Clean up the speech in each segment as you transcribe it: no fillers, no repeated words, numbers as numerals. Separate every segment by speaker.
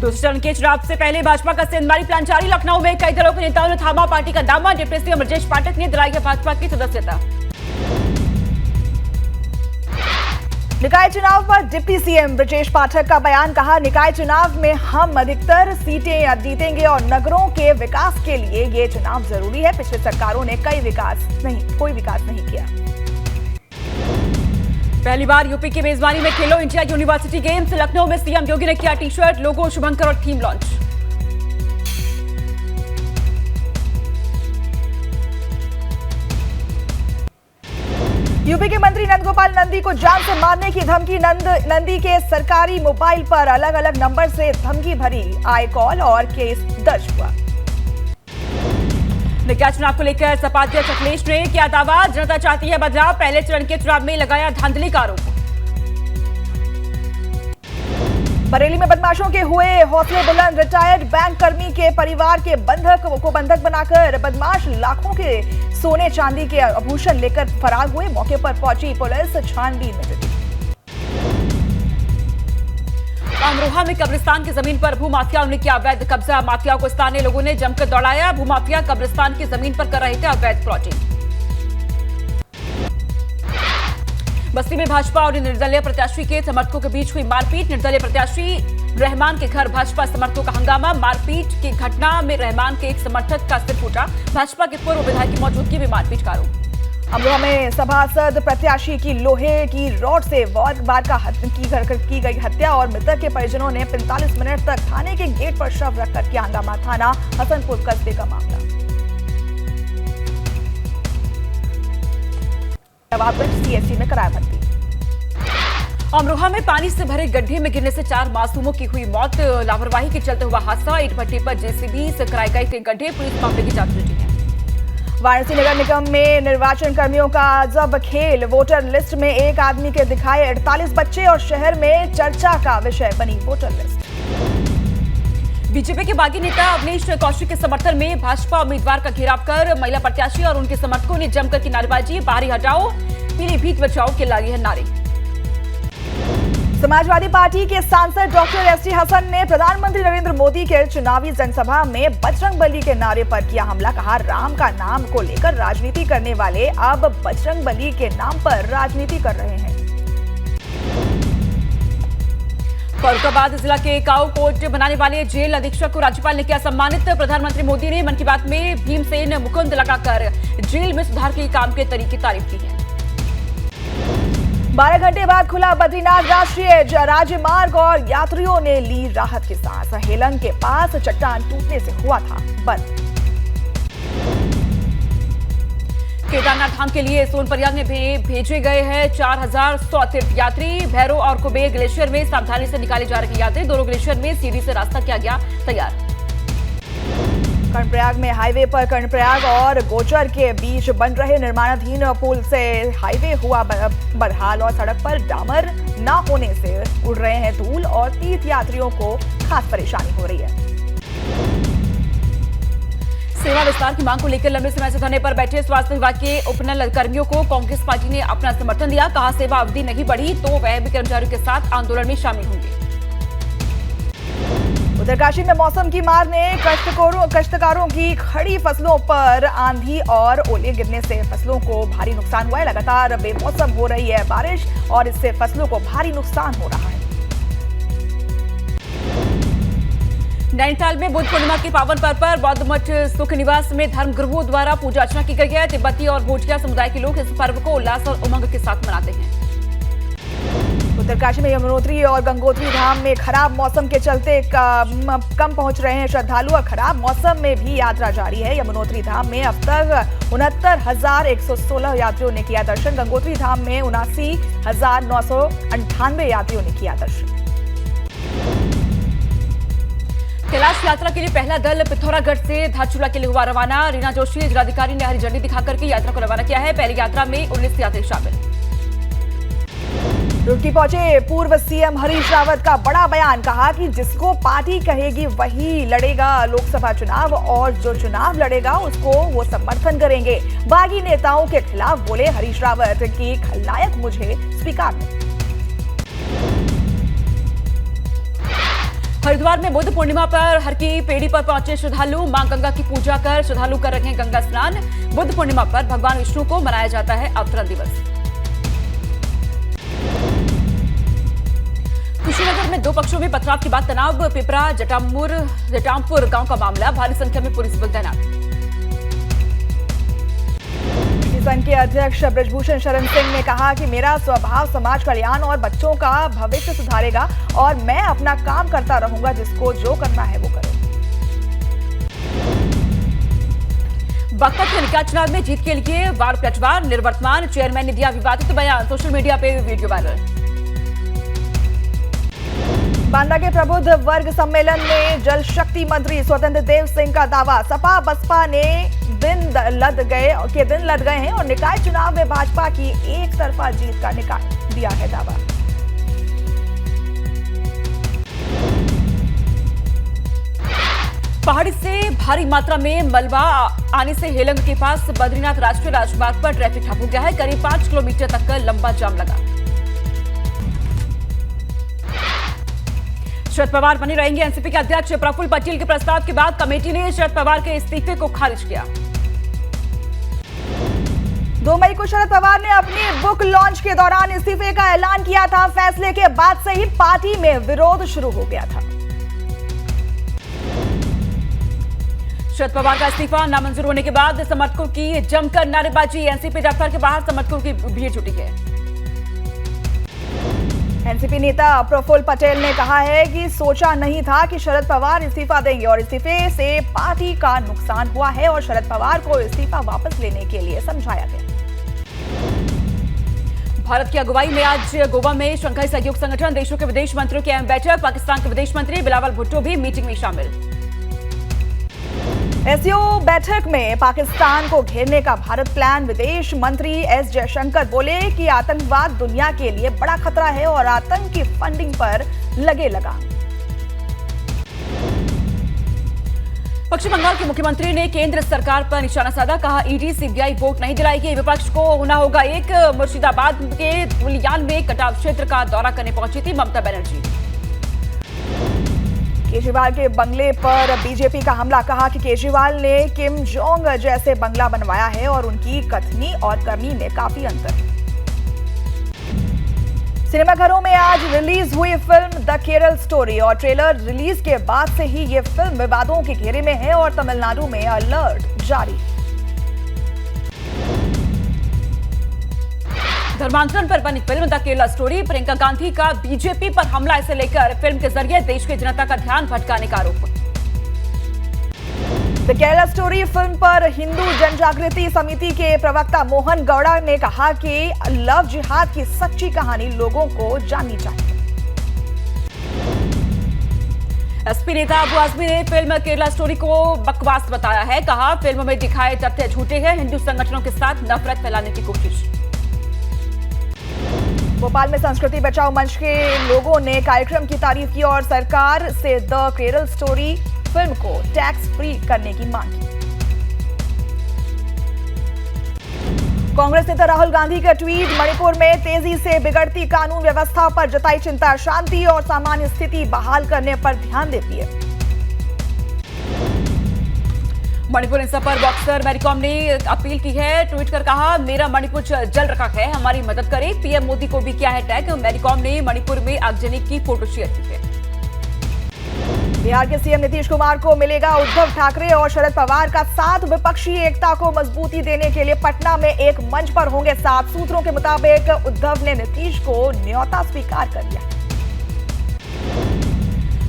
Speaker 1: दूसरे चरण के चुनाव से पहले भाजपा का सेंधमारी प्लान जारी। लखनऊ में कई दलों के नेताओं ने थामा पार्टी का दामन। डिप्टी सीएम ब्रजेश पाठक ने दिलाई है भाजपा की सदस्यता।
Speaker 2: निकाय चुनाव पर डिप्टी सीएम ब्रजेश पाठक का बयान। कहा, निकाय चुनाव में हम अधिकतर सीटें जीतेंगे और नगरों के विकास के लिए ये चुनाव जरूरी है। पिछली सरकारों ने कोई विकास नहीं किया।
Speaker 1: पहली बार यूपी की मेजबानी में खेलो इंडिया यूनिवर्सिटी गेम्स। लखनऊ में सीएम योगी ने किया टी-शर्ट, लोगो, शुभंकर और थीम लॉन्च।
Speaker 2: यूपी के मंत्री नंदगोपाल नंदी को जान से मारने की धमकी। नंदी के सरकारी मोबाइल पर अलग अलग नंबर से धमकी भरी आई कॉल और केस दर्ज हुआ।
Speaker 1: निकाय चुनाव को लेकर सपा अध्यक्ष अखिलेश ने किया दावा। जनता चाहती है बदलाव। पहले चरण के चुनाव में लगाया धांधली का आरोप।
Speaker 2: बरेली में बदमाशों के हुए हौसले बुलंद। रिटायर्ड बैंक कर्मी के परिवार के बंधक बनाकर बदमाश लाखों के सोने चांदी के आभूषण लेकर फरार हुए। मौके पर पहुंची पुलिस छानबीन में जुटी।
Speaker 1: अमरोहा में कब्रिस्तान की जमीन पर भूमाफियाओं ने किया अवैध कब्जा। माफियाओं को स्थानीय लोगों ने जमकर दौड़ाया। भूमाफिया कब्रिस्तान की जमीन पर कर रहे थे अवैध प्लॉटिंग। बस्ती में भाजपा और निर्दलीय प्रत्याशी के समर्थकों के बीच हुई मारपीट। निर्दलीय प्रत्याशी रहमान के घर भाजपा समर्थकों का हंगामा। मारपीट की घटना में रहमान के एक समर्थक का सिर फूटा। भाजपा के पूर्व विधायक की मौजूदगी में मारपीट का आरोप।
Speaker 2: अमरोहा में सभासद प्रत्याशी की लोहे की रॉड से वार की गई हत्या और मृतक के परिजनों ने 45 मिनट तक थाने के गेट पर शव रखकर किया हंगामा। थाना हसनपुर कस्बे का मामला। जवाबगंज सीएचसी में कराया भर्ती।
Speaker 1: अमरोहा में पानी से भरे गड्ढे में गिरने से 4 मासूमों की हुई मौत। लापरवाही के चलते हुआ हादसा। ईंट भट्टी पर जेसीबी से कराए गए गड्ढे। पुलिस मामले की जांच में जुटी है।
Speaker 2: वाराणसी नगर निगम में निर्वाचन कर्मियों का अजब खेल। वोटर लिस्ट में एक आदमी के दिखाए 48 बच्चे और शहर में चर्चा का विषय बनी वोटर लिस्ट।
Speaker 1: बीजेपी के बागी नेता अवनीश कौशिक के समर्थन में भाजपा उम्मीदवार का घेराव कर महिला प्रत्याशी और उनके समर्थकों ने जमकर की नारेबाजी। बाहरी हटाओ, पीलीभीत बचाओ के लागे हैं नारे।
Speaker 2: समाजवादी पार्टी के सांसद डॉक्टर एसटी हसन ने प्रधानमंत्री नरेंद्र मोदी के चुनावी जनसभा में बजरंगबली के नारे पर किया हमला। कहा, राम का नाम को लेकर राजनीति करने वाले अब बजरंगबली के नाम पर राजनीति कर रहे हैं।
Speaker 1: फर्रुखाबाद जिला के काऊ कोर्ट बनाने वाले जेल अधीक्षक को राज्यपाल ने किया सम्मानित। प्रधानमंत्री मोदी ने मन की बात में भीमसेन मुकुंद लगाकर जेल में सुधार के काम के तरीके तारीफ की है।
Speaker 2: 12 घंटे बाद खुला बद्रीनाथ राष्ट्रीय राजमार्ग और यात्रियों ने ली राहत की सांस। हेलंग के पास चट्टान टूटने से हुआ था बंद।
Speaker 1: केदारनाथ धाम के लिए सोनप्रयाग में भेजे गए हैं 4100 तीर्थयात्री। भैरव और कुबेर ग्लेशियर में सावधानी से निकाले जा रहे यात्री। दोनों ग्लेशियर में सीढ़ी से रास्ता किया गया तैयार।
Speaker 2: कर्णप्रयाग में हाईवे पर कर्णप्रयाग और गोचर के बीच बन रहे निर्माणाधीन पुल से हाईवे हुआ बदहाल और सड़क पर डामर न होने से उड़ रहे हैं धूल और तीर्थयात्रियों को खास परेशानी हो रही है।
Speaker 1: सेवा विस्तार की मांग को लेकर लंबे समय से धरने पर बैठे स्वास्थ्य विभाग के उपनल कर्मियों को कांग्रेस पार्टी ने अपना समर्थन दिया। कहा, सेवा अवधि नहीं बढ़ी तो वह भी कर्मचारियों के साथ आंदोलन में शामिल होंगे।
Speaker 2: उत्तरकाशी में मौसम की मार ने काश्तकारों की खड़ी फसलों पर आंधी और ओले गिरने से फसलों को भारी नुकसान हुआ है। लगातार बेमौसम हो रही है बारिश और इससे फसलों को भारी नुकसान हो रहा है। नैनीताल में बुद्ध पूर्णिमा के पावन पर्व पर बौद्ध मठ सुख निवास में धर्मगुरुओं द्वारा पूजा अर्चना की गई है। तिब्बती और भोटिया समुदाय के लोग इस पर्व को उल्लास और उमंग के साथ मनाते हैं। उत्तरकाशी में यमुनोत्री और गंगोत्री धाम में खराब मौसम के चलते कम पहुंच रहे हैं श्रद्धालु और खराब मौसम में भी यात्रा जारी है। यमुनोत्री धाम में अब तक 69,116 यात्रियों ने किया दर्शन। गंगोत्री धाम में 79,998 यात्रियों ने किया दर्शन। कैलाश यात्रा के लिए पहला दल पिथौरागढ़ से धारचूला के लिए हुआ रवाना। रीना जोशी जिलाधिकारी ने हरी झंडी दिखाकर के यात्रा को रवाना किया है। पहली यात्रा में 19 यात्री शामिल। रुड़की पहुंचे पूर्व सीएम हरीश रावत का बड़ा बयान। कहा कि जिसको पार्टी कहेगी वही लड़ेगा लोकसभा चुनाव और जो चुनाव लड़ेगा उसको वो समर्थन करेंगे। बागी नेताओं के खिलाफ बोले हरीश रावत की खलनायक मुझे स्वीकार नहीं।
Speaker 1: हरिद्वार में बुद्ध पूर्णिमा पर हर की पेड़ी पर पहुंचे श्रद्धालु। मां गंगा की पूजा कर श्रद्धालु कर रहे हैं गंगा स्नान। बुद्ध पूर्णिमा पर भगवान विष्णु को मनाया जाता है अवतरण दिवस। कुशीनगर में दो पक्षों में पथराव के बाद तनाव। पिपरा जटामपुर गांव का मामला। भारी संख्या में पुलिस बल तैनात।
Speaker 2: संघ के अध्यक्ष बृजभूषण शरण सिंह ने कहा कि मेरा स्वभाव समाज कल्याण और बच्चों का भविष्य सुधारेगा और मैं अपना काम करता रहूंगा, जिसको जो करना है वो करे।
Speaker 1: बागपत के निकाय चुनाव में जीत के लिए वार पलटवार। निवर्तमान चेयरमैन ने दिया विवादित बयान। सोशल मीडिया पे वीडियो वायरल।
Speaker 2: बांदा के प्रबुद्ध वर्ग सम्मेलन में जल शक्ति मंत्री स्वतंत्र देव सिंह का दावा। सपा बसपा ने दिन लद गए हैं और निकाय चुनाव में भाजपा की एक तरफा जीत का निकाय दिया है दावा।
Speaker 1: पहाड़ी से भारी मात्रा में मलबा आने से हेलंग के पास बद्रीनाथ राष्ट्रीय राजमार्ग पर ट्रैफिक ठप हो गया है। करीब 5 किलोमीटर तक का लंबा जाम लगा। शरद पवार बने रहेंगे। एनसीपी के अध्यक्ष प्रफुल्ल पटेल के प्रस्ताव के बाद कमेटी ने शरद पवार के इस्तीफे को खारिज किया।
Speaker 2: 2 मई को शरद पवार ने अपनी बुक लॉन्च के दौरान इस्तीफे का ऐलान किया था। फैसले के बाद से ही पार्टी में विरोध शुरू हो गया था।
Speaker 1: शरद पवार का इस्तीफा नामंजूर होने के बाद समर्थकों की जमकर नारेबाजी। एनसीपी दफ्तर के बाहर समर्थकों की भीड़ जुटी है।
Speaker 2: एनसीपी नेता प्रफुल्ल पटेल ने कहा है कि सोचा नहीं था कि शरद पवार इस्तीफा देंगे और इस्तीफे से पार्टी का नुकसान हुआ है और शरद पवार को इस्तीफा वापस लेने के लिए समझाया गया।
Speaker 1: भारत की अगुवाई में आज गोवा में शंघाई सहयोग संगठन देशों के विदेश मंत्रियों की अहम बैठक। पाकिस्तान के विदेश मंत्री बिलावल भुट्टो भी मीटिंग में शामिल।
Speaker 2: एससीओ बैठक में पाकिस्तान को घेरने का भारत प्लान। विदेश मंत्री एस जयशंकर बोले कि आतंकवाद दुनिया के लिए बड़ा खतरा है और आतंक की फंडिंग पर लगे लगाम।
Speaker 1: पश्चिम बंगाल के मुख्यमंत्री ने केंद्र सरकार पर निशाना साधा। कहा ईडी सीबीआई वोट नहीं दिलाएगी, विपक्ष को होना होगा एक। मुर्शिदाबाद के धुलियान में कटाव क्षेत्र का दौरा करने पहुंची थी ममता बनर्जी।
Speaker 2: केजरीवाल के बंगले पर बीजेपी का हमला। कहा कि केजरीवाल ने किम जोंग जैसे बंगला बनवाया है और उनकी कथनी और करनी में काफी अंतर है। सिनेमाघरों में आज रिलीज हुई फिल्म द केरल स्टोरी और ट्रेलर रिलीज के बाद से ही ये फिल्म विवादों के घेरे में है और तमिलनाडु में अलर्ट जारी है।
Speaker 1: धर्मांतरण पर बनी film the Kerala story. Priyanka Gandhi का बीजेपी पर हमला, इसे लेकर फिल्म के जरिए देश की जनता का ध्यान भटकाने का आरोप।
Speaker 2: द केरला स्टोरी फिल्म पर हिंदू जनजागृति समिति के प्रवक्ता मोहन गौड़ा ने कहा कि लव जिहाद की सच्ची कहानी लोगों को जाननी चाहिए।
Speaker 1: एसपी नेता अबू आजमी ने फिल्म केरला स्टोरी को बकवास बताया है। कहा फिल्म में दिखाए तथ्य झूठे हैं, हिंदू संगठनों के साथ नफरत फैलाने की कोशिश।
Speaker 2: भोपाल में संस्कृति बचाओ मंच के लोगों ने कार्यक्रम की तारीफ की और सरकार से द केरल स्टोरी फिल्म को टैक्स फ्री करने की मांग की। कांग्रेस नेता राहुल गांधी का ट्वीट। मणिपुर में तेजी से बिगड़ती कानून व्यवस्था पर जताई चिंता। शांति और सामान्य स्थिति बहाल करने पर ध्यान देती है।
Speaker 1: मणिपुर हिंसा पर बॉक्सर मैरी कॉम ने अपील की है। ट्वीट कर कहा मेरा मणिपुर जल रखा है, हमारी मदद करें। पीएम मोदी को भी किया है टैग। मैरी कॉम ने मणिपुर में आगजनी की फोटो शेयर की है।
Speaker 2: बिहार के सीएम नीतीश कुमार को मिलेगा उद्धव ठाकरे और शरद पवार का साथ। विपक्षी एकता को मजबूती देने के लिए पटना में एक मंच पर होंगे साथ। सूत्रों के मुताबिक उद्धव ने नीतीश को न्योता स्वीकार कर लिया।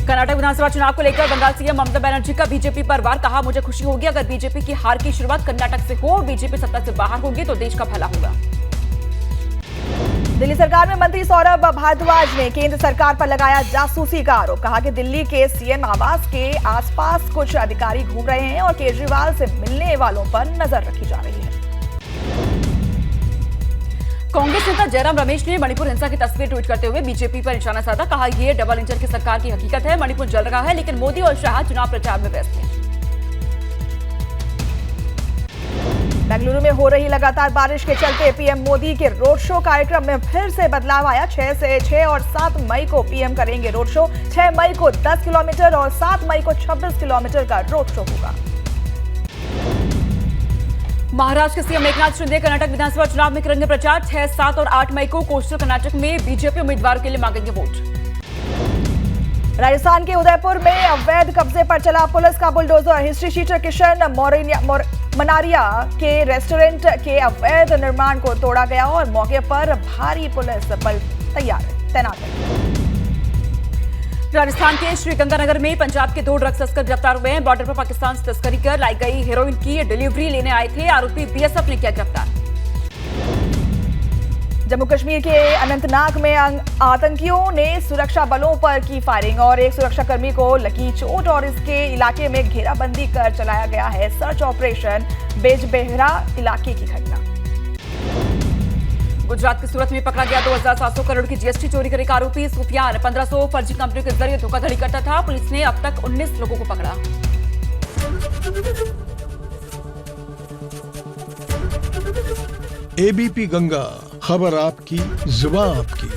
Speaker 1: कर्नाटक विधानसभा चुनाव को लेकर बंगाल सीएम ममता बनर्जी का बीजेपी पर वार। कहा मुझे खुशी होगी अगर बीजेपी की हार की शुरुआत कर्नाटक से हो। बीजेपी सत्ता से बाहर होगी तो देश का भला होगा।
Speaker 2: दिल्ली सरकार में मंत्री सौरभ भारद्वाज ने केंद्र सरकार पर लगाया जासूसी का आरोप। कहा कि दिल्ली के सीएम आवास के आसपास कुछ अधिकारी घूम रहे हैं और केजरीवाल से मिलने वालों पर नजर रखी जा रही है।
Speaker 1: कांग्रेस नेता जयराम रमेश ने मणिपुर हिंसा की तस्वीर ट्वीट करते हुए बीजेपी पर निशाना साधा। कहा यह डबल इंजन की सरकार की हकीकत है। मणिपुर जल रहा है लेकिन मोदी और शाह चुनाव प्रचार में व्यस्त हैं।
Speaker 2: बेंगलुरु में हो रही लगातार बारिश के चलते पीएम मोदी के रोड शो कार्यक्रम में फिर से बदलाव आया। 6 और 7 मई को पीएम करेंगे रोड शो। 6 मई को 10 किलोमीटर और 7 मई को 26 किलोमीटर का रोड शो होगा।
Speaker 1: महाराष्ट्र के सीएम एकनाथ शिंदे कर्नाटक विधानसभा चुनाव में करेंगे प्रचार। 6, 7 और 8 मई को कोस्टल कर्नाटक में बीजेपी उम्मीदवारों के लिए मांगेंगे वोट।
Speaker 2: राजस्थान के उदयपुर में अवैध कब्जे पर चला पुलिस का bulldozer. History sheeter Kishan L के रेस्टोरेंट के अवैध निर्माण को तोड़ा गया और मौके पर भारी पुलिस बल तैनात है।
Speaker 1: राजस्थान के श्रीगंगानगर में पंजाब के 2 ड्रग्स तस्कर गिरफ्तार हुए हैं। बॉर्डर पर पाकिस्तान से तस्करी कर लाई गई हेरोइन की डिलीवरी लेने आए थे। आरोपी बीएसएफ ने किया गिरफ्तार।
Speaker 2: जम्मू कश्मीर के अनंतनाग में आतंकियों ने सुरक्षा बलों पर की फायरिंग और एक सुरक्षाकर्मी को लगी चोट और इसके इलाके में घेराबंदी कर चलाया गया है सर्च ऑपरेशन। बेजबेहरा इलाके की घटना।
Speaker 1: गुजरात के सूरत में पकड़ा गया 2700 करोड़ की जीएसटी चोरी करने का आरोपी सुफियान 1500 फर्जी कंपनियों के जरिए धोखाधड़ी करता था। पुलिस ने अब तक 19 लोगों को पकड़ा।
Speaker 3: एबीपी गंगा, खबर आपकी, जुबान आपकी।